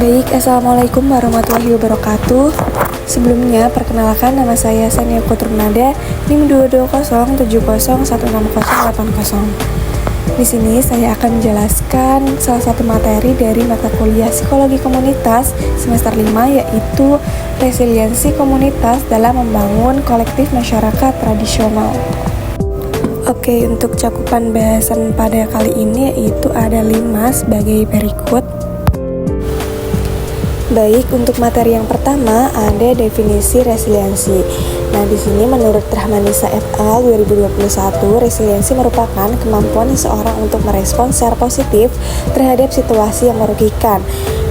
Baik, Assalamualaikum warahmatullahi wabarakatuh. Sebelumnya, perkenalkan nama saya Sania Kutrunada, NIM 22070701680. Di sini saya akan menjelaskan salah satu materi dari mata kuliah Psikologi Komunitas semester 5, yaitu resiliensi komunitas dalam membangun kolektif masyarakat tradisional. Oke, untuk cakupan bahasan pada kali ini yaitu ada 5 sebagai berikut. Baik, untuk materi yang pertama ada definisi resiliensi. Nah, di sini menurut Rahmanisa et al. 2021, resiliensi merupakan kemampuan seseorang untuk merespons secara positif terhadap situasi yang merugikan.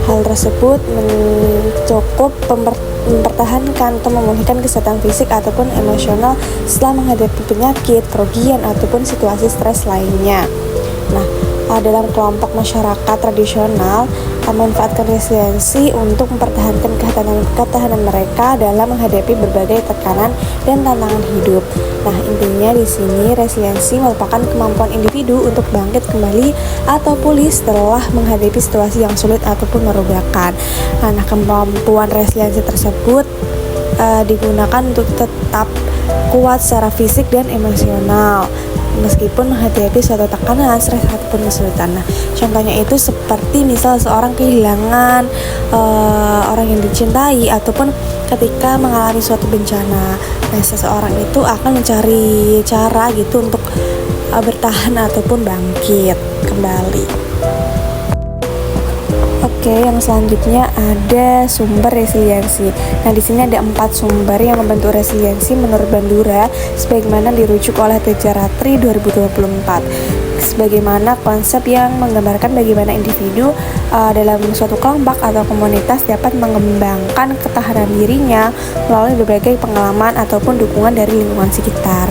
Hal tersebut mencakup mempertahankan atau memulihkan kesehatan fisik ataupun emosional setelah menghadapi penyakit, kerugian, ataupun situasi stres lainnya. Nah, dalam kelompok masyarakat tradisional memanfaatkan resiliensi untuk mempertahankan ketahanan mereka dalam menghadapi berbagai tekanan dan tantangan hidup. Nah, intinya di sini resiliensi merupakan kemampuan individu untuk bangkit kembali atau pulih setelah menghadapi situasi yang sulit ataupun merugikan. Nah, kemampuan resiliensi tersebut digunakan untuk tetap kuat secara fisik dan emosional meskipun menghadapi suatu tekanan, stres ataupun kesulitan. Nah, contohnya itu seperti misal seorang kehilangan orang yang dicintai ataupun ketika mengalami suatu bencana. Nah, seseorang itu akan mencari cara gitu untuk bertahan ataupun bangkit kembali. Oke, yang selanjutnya ada sumber resiliensi. Nah, di sini ada 4 sumber yang membentuk resiliensi menurut Bandura, sebagaimana dirujuk oleh Tejaratri 2024. Sebagaimana konsep yang menggambarkan bagaimana individu dalam suatu kelompok atau komunitas dapat mengembangkan ketahanan dirinya melalui berbagai pengalaman ataupun dukungan dari lingkungan sekitar.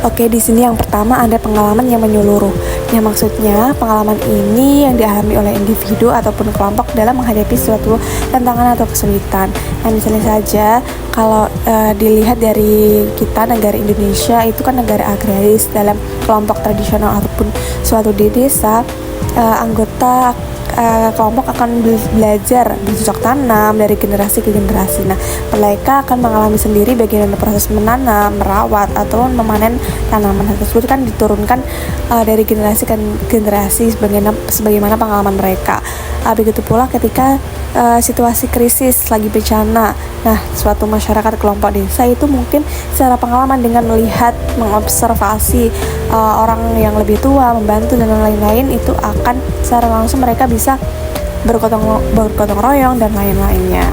Oke, di sini yang pertama ada pengalaman yang menyeluruh. Yang maksudnya pengalaman ini yang dialami oleh individu ataupun kelompok dalam menghadapi suatu tantangan atau kesulitan. Nah, misalnya saja kalau dilihat dari kita negara Indonesia itu kan negara agraris, dalam kelompok tradisional ataupun suatu di desa, anggota kelompok akan belajar bercocok tanam dari generasi ke generasi. Nah, mereka akan mengalami sendiri bagaimana proses menanam, merawat, atau memanen tanaman tersebut kan diturunkan dari generasi ke generasi sebagaimana pengalaman mereka. Begitu pula ketika situasi krisis lagi bencana. Nah, suatu masyarakat kelompok desa itu mungkin secara pengalaman dengan melihat, mengobservasi orang yang lebih tua, membantu dan lain-lain, itu akan secara langsung mereka bisa bergotong royong dan lain-lainnya.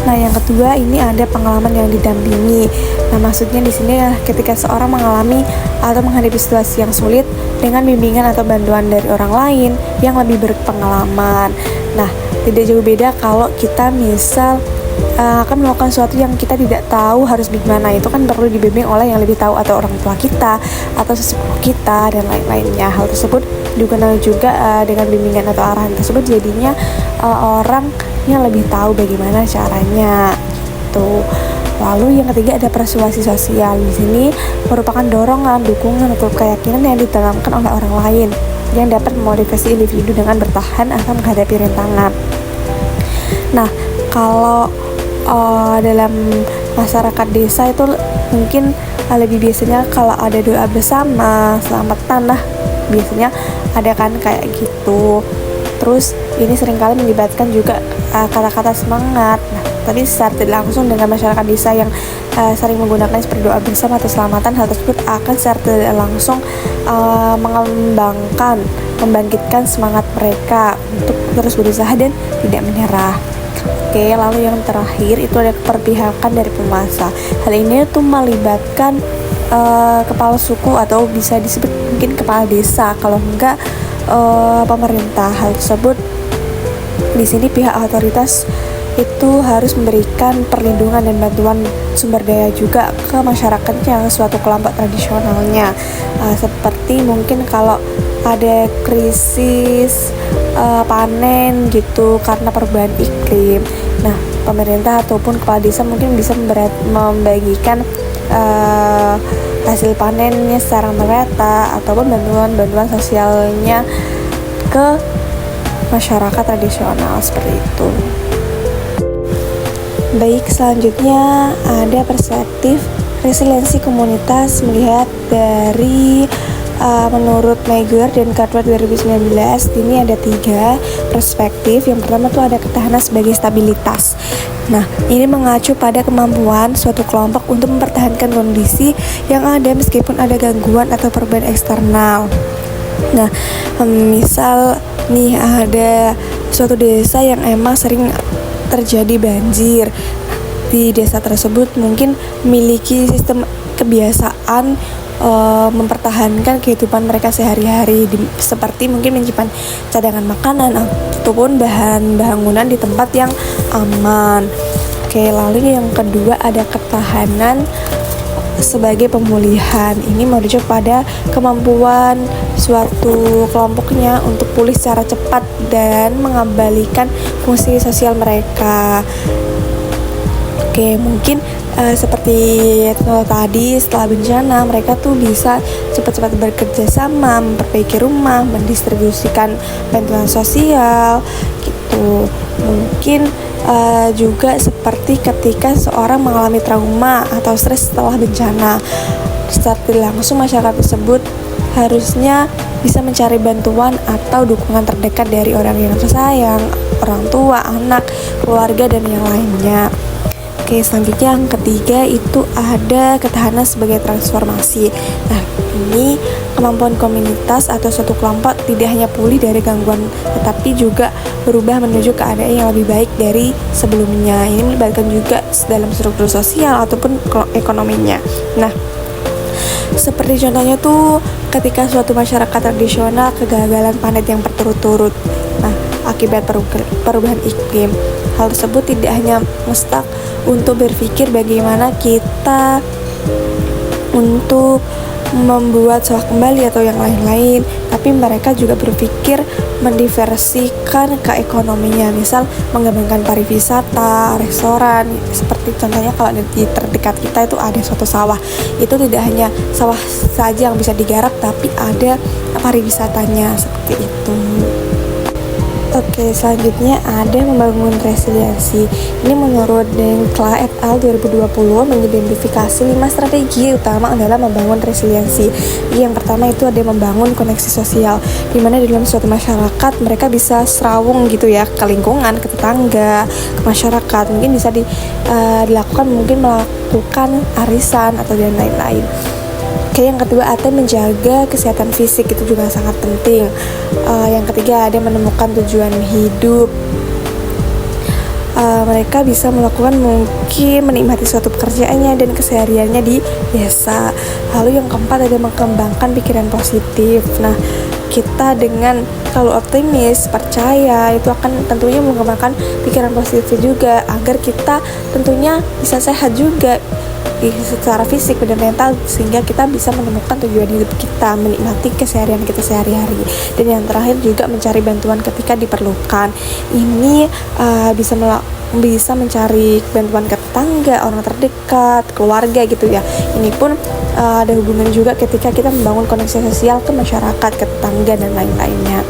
Nah, yang kedua ini ada pengalaman yang didampingi. Nah, maksudnya di sini ketika seorang mengalami atau menghadapi situasi yang sulit dengan bimbingan atau bantuan dari orang lain yang lebih berpengalaman. Nah, tidak jauh beda kalau kita misal akan melakukan sesuatu yang kita tidak tahu harus bagaimana, itu kan perlu dibimbing oleh yang lebih tahu, atau orang tua kita atau sesepuh kita dan lain-lainnya. Hal tersebut dikenal juga dengan bimbingan atau arahan tersebut jadinya orang yang lebih tahu bagaimana caranya tuh. Lalu yang ketiga ada persuasi sosial. Di sini merupakan dorongan, dukungan atau keyakinan yang ditanamkan oleh orang lain yang dapat memotivasi individu dengan bertahan atau menghadapi rintangan. Nah, kalau dalam masyarakat desa itu mungkin lebih biasanya kalau ada doa bersama, selamatan lah, biasanya ada kan kayak gitu. Terus ini seringkali melibatkan juga kata-kata semangat. Nah, tapi secara tidak langsung dengan masyarakat desa yang sering menggunakan seperti doa bersama atau selamatan, hal tersebut akan secara tidak langsung membangkitkan semangat mereka untuk terus berusaha dan tidak menyerah. Oke, lalu yang terakhir itu ada keberpihakan dari penguasa. Hal ini tuh melibatkan kepala suku atau bisa disebut mungkin kepala desa, kalau enggak pemerintah. Hal tersebut di sini pihak otoritas itu harus memberikan perlindungan dan bantuan sumber daya juga ke masyarakatnya, suatu kelompok tradisionalnya, seperti mungkin kalau ada krisis panen gitu karena perubahan iklim. Nah, pemerintah ataupun kepala desa mungkin bisa membagikan hasil panennya secara merata ataupun bantuan sosialnya ke masyarakat tradisional seperti itu. Baik, selanjutnya ada perspektif resiliensi komunitas melihat dari menurut Maguire dan Cartwright 2019. Ini ada 3 perspektif. Yang pertama tuh ada ketahanan sebagai stabilitas. Nah, ini mengacu pada kemampuan suatu kelompok untuk mempertahankan kondisi yang ada meskipun ada gangguan atau perubahan eksternal. Nah, misal nih ada suatu desa yang emang sering terjadi banjir. Di desa tersebut mungkin memiliki sistem kebiasaan mempertahankan kehidupan mereka sehari-hari, seperti mungkin menyimpan cadangan makanan ataupun bahan bangunan di tempat yang aman. Oke, lalu yang kedua ada ketahanan sebagai pemulihan. Ini merujuk pada kemampuan suatu kelompoknya untuk pulih secara cepat dan mengembalikan fungsi sosial mereka. Oke, mungkin seperti tadi setelah bencana mereka tuh bisa cepat-cepat bekerja sama, memperbaiki rumah, mendistribusikan bantuan sosial gitu. Mungkin juga seperti ketika seorang mengalami trauma atau stres setelah bencana, secara langsung masyarakat tersebut harusnya bisa mencari bantuan atau dukungan terdekat dari orang yang tersayang, orang tua, anak, keluarga, dan yang lainnya. Oke, selanjutnya yang ketiga itu ada ketahanan sebagai transformasi. Nah, ini kemampuan komunitas atau suatu kelompok tidak hanya pulih dari gangguan, tetapi juga berubah menuju keadaan yang lebih baik dari sebelumnya. Ini melibatkan juga dalam struktur sosial ataupun ekonominya. Nah, seperti contohnya tuh ketika suatu masyarakat tradisional kegagalan panen yang berturut-turut. Nah, akibat perubahan iklim, hal tersebut tidak hanya mestak untuk berpikir bagaimana kita untuk membuat sawah kembali atau yang lain-lain, tapi mereka juga berpikir mendiversikan ke ekonominya, misal mengembangkan pariwisata, restoran, seperti contohnya kalau di terdekat kita itu ada suatu sawah, itu tidak hanya sawah saja yang bisa digarap, tapi ada pariwisatanya seperti itu. Oke, selanjutnya ada membangun resiliensi. Ini menurut Denkla et al. 2020 mengidentifikasi 5 strategi utama adalah membangun resiliensi. Yang pertama itu ada membangun koneksi sosial, di mana dalam suatu masyarakat mereka bisa serawung gitu ya, ke lingkungan, ke tetangga, ke masyarakat. Mungkin bisa dilakukan, mungkin melakukan arisan atau dan lain-lain. Oke, yang kedua ada menjaga kesehatan fisik, itu juga sangat penting. Yang ketiga ada menemukan tujuan hidup. Mereka bisa melakukan mungkin menikmati suatu pekerjaannya dan kesehariannya di desa. Lalu yang keempat ada mengembangkan pikiran positif. Nah, kita dengan kalau optimis, percaya, itu akan tentunya mengembangkan pikiran positif juga agar kita tentunya bisa sehat juga secara fisik dan mental, sehingga kita bisa menemukan tujuan hidup kita, menikmati keseharian kita sehari-hari. Dan yang terakhir juga mencari bantuan ketika diperlukan. Ini bisa mencari bantuan ke tetangga, orang terdekat, keluarga gitu ya. Ini pun ada hubungan juga ketika kita membangun koneksi sosial ke masyarakat, ke tetangga dan lain-lainnya.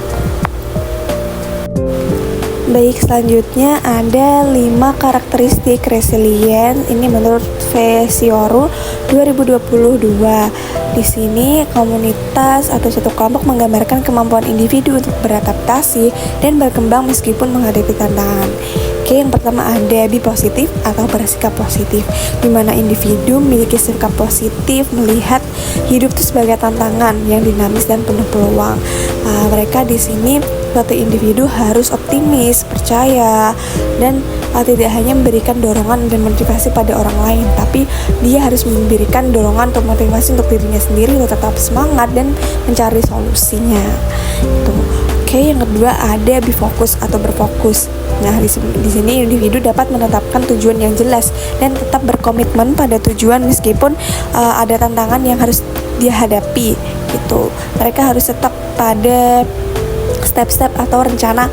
Baik, selanjutnya ada 5 karakteristik resilient. Ini menurut Vesioru 2022. Di sini komunitas atau suatu kelompok menggambarkan kemampuan individu untuk beradaptasi dan berkembang meskipun menghadapi tantangan. Oke, yang pertama ada be positif atau bersikap positif, di mana individu memiliki sikap positif melihat hidup itu sebagai tantangan yang dinamis dan penuh peluang. Mereka di sini suatu individu harus optimis, percaya, dan tidak hanya memberikan dorongan dan motivasi pada orang lain, tapi dia harus memberikan dorongan atau motivasi untuk dirinya sendiri untuk tetap semangat dan mencari solusinya. Itu. Oke, yang kedua ada berfokus atau berfokus. Nah, di sini individu dapat menetapkan tujuan yang jelas dan tetap berkomitmen pada tujuan meskipun ada tantangan yang harus dia hadapi. Gitu. Mereka harus tetap pada step-step atau rencana,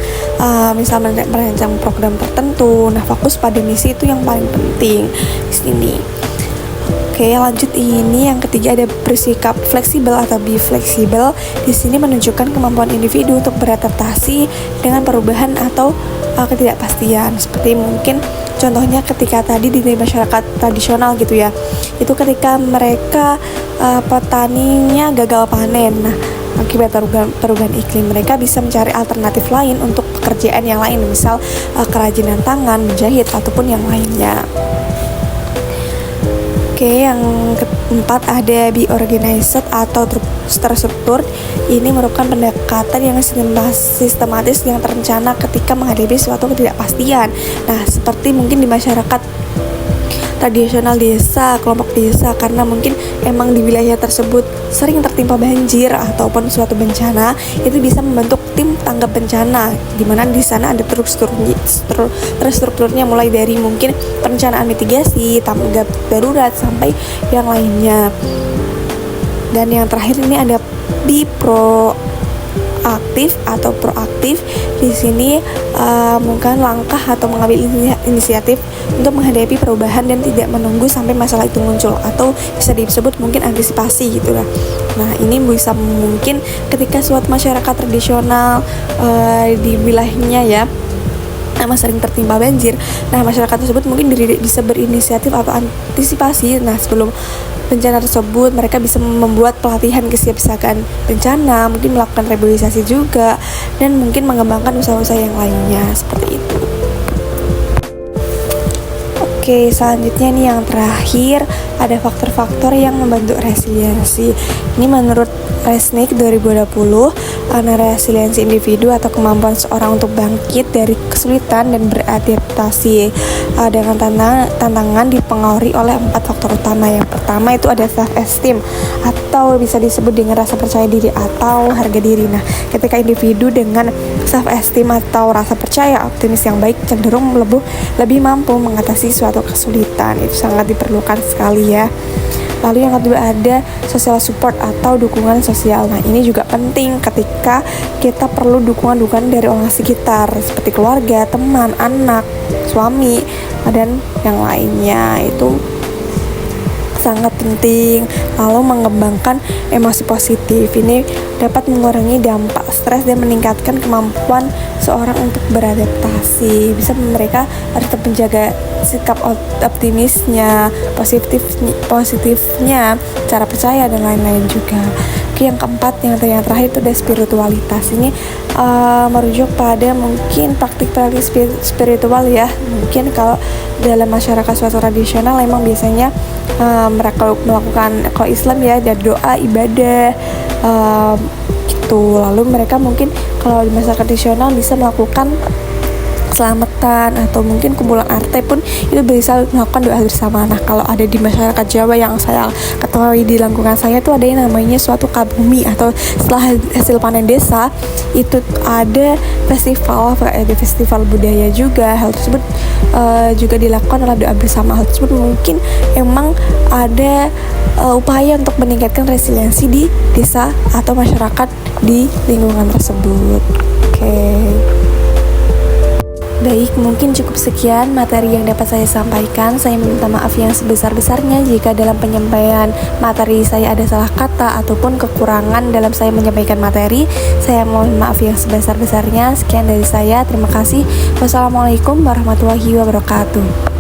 misalnya merancang program tertentu. Nah, fokus pada misi itu yang paling penting di sini. Oke, lanjut ini yang ketiga ada bersikap fleksibel atau be fleksibel. Di sini menunjukkan kemampuan individu untuk beradaptasi dengan perubahan atau ketidakpastian. Seperti mungkin contohnya ketika tadi di masyarakat tradisional gitu ya. Itu ketika mereka petaninya gagal panen. Nah, akibat perubahan iklim mereka bisa mencari alternatif lain untuk pekerjaan yang lain, misal kerajinan tangan, menjahit ataupun yang lainnya. Oke, yang keempat ada be organized atau terstruktur. Ini merupakan pendekatan yang sistematis yang terencana ketika menghadapi suatu ketidakpastian. Nah, seperti mungkin di masyarakat tradisional desa, kelompok desa, karena mungkin emang di wilayah tersebut sering tertimpa banjir ataupun suatu bencana, itu bisa membentuk tim tanggap bencana, di mana di sana ada terstrukturnya mulai dari mungkin perencanaan mitigasi, tanggap darurat sampai yang lainnya. Dan yang terakhir ini ada be proaktif atau proaktif. Di sini mungkin langkah atau mengambil inisiatif untuk menghadapi perubahan dan tidak menunggu sampai masalah itu muncul, atau bisa disebut mungkin antisipasi gitu lah. Nah, ini bisa mungkin ketika suatu masyarakat tradisional di wilayahnya ya emang sering tertimpa banjir. Nah, masyarakat tersebut mungkin bisa berinisiatif atau antisipasi. Nah, sebelum bencana tersebut mereka bisa membuat pelatihan kesiapsiagaan bencana, mungkin melakukan reboisasi juga, dan mungkin mengembangkan usaha-usaha yang lainnya seperti itu. Oke, selanjutnya nih yang terakhir ada faktor-faktor yang membentuk resiliensi. Ini menurut Resnick 2020, resiliensi individu atau kemampuan seorang untuk bangkit dari kesulitan dan beradaptasi dengan tantangan dipengaruhi oleh 4 faktor utama. Yang pertama itu ada self-esteem atau bisa disebut dengan rasa percaya diri atau harga diri. Nah, ketika individu dengan self-esteem atau rasa percaya optimis yang baik cenderung lebih mampu mengatasi suatu kesulitan. Itu sangat diperlukan sekali ya. Lalu yang kedua ada social support atau dukungan sosial. Nah, ini juga penting ketika kita perlu dukungan dari orang sekitar seperti keluarga, teman, anak, suami, dan yang lainnya. Itu sangat penting. Lalu mengembangkan emosi positif. Ini dapat mengurangi dampak stres dan meningkatkan kemampuan seorang untuk beradaptasi. Bisa mereka tetap menjaga sikap optimisnya, positifnya, cara percaya dan lain-lain juga. Oke, yang keempat, yang terakhir itu ada spiritualitas. Ini merujuk pada mungkin praktik-praktik spiritual ya. Mungkin kalau dalam masyarakat suatu tradisional memang biasanya mereka melakukan, kalau Islam ya ada doa, ibadah gitu. Lalu mereka mungkin kalau di masyarakat tradisional bisa melakukan selamatan atau mungkin kumpulan RT pun itu bisa melakukan doa bersama. Nah, kalau ada di masyarakat Jawa yang saya ketahui di lingkungan saya itu ada yang namanya suatu kabumi, atau setelah hasil panen desa itu ada festival budaya juga. Hal tersebut juga dilakukan oleh doa bersama. Hal tersebut mungkin emang ada upaya untuk meningkatkan resiliensi di desa atau masyarakat di lingkungan tersebut. Oke. Baik, mungkin cukup sekian materi yang dapat saya sampaikan. Saya minta maaf yang sebesar-besarnya jika dalam penyampaian materi saya ada salah kata ataupun kekurangan dalam saya menyampaikan materi. Saya mohon maaf yang sebesar-besarnya. Sekian dari saya, terima kasih. Wassalamualaikum warahmatullahi wabarakatuh.